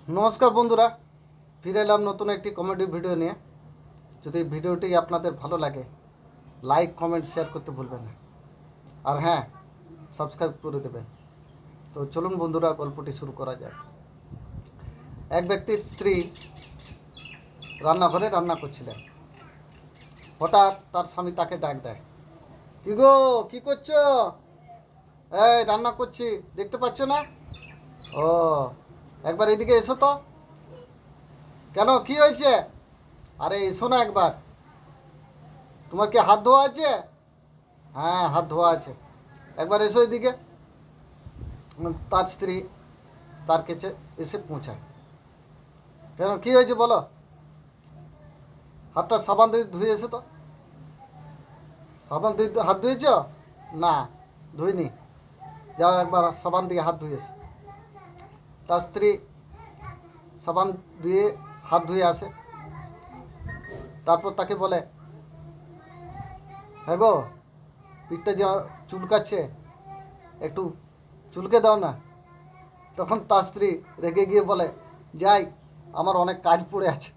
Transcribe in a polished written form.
নমস্কার বন্ধুরা, ফিরে এলাম নতুন একটি কমেডি ভিডিও নিয়ে। যদি ভিডিওটি আপনাদের ভালো লাগে, লাইক কমেন্ট শেয়ার করতে ভুলবেন না। আর হ্যাঁ, সাবস্ক্রাইব করে দেবেন। তো চলুন বন্ধুরা, গল্পটি শুরু করা যাক। এক ব্যক্তির স্ত্রী রান্নাঘরে রান্না করছিলেন। হঠাৎ তার স্বামী তাকে ডাক দেয়, কি গো, কি করছো? এই রান্না করছি, দেখতে পাচ্ছ না? ও, একবার এদিকে এসো তো। কেন, কি হয়েছে? আরে এসো না একবার। তোমার কি হাত ধোয়া আছে? হ্যাঁ, হাত ধোয়া আছে। একবার এসো এদিকে। তার স্ত্রী তার কাছে এসে পৌঁছায়। কেন, কি হয়েছে বলো? হাতটা সাবান দিয়ে ধুয়ে এসে তো। সাবান দিয়ে হাত ধুয়েছ? না, ধুইনি। যাও একবার সাবান দিয়ে হাত ধুয়ে এসে। তার স্ত্রী সাবান দিয়ে হাত ধুয়ে আসে। তারপর তাকে বলে, হ্যাঁ গো, পিঠটা যে চুলকাচ্ছে, একটু চুলকে দাও না। তখন তার স্ত্রী রেগে গিয়ে বলে, যাই, আমার অনেক কাজ পড়ে আছে।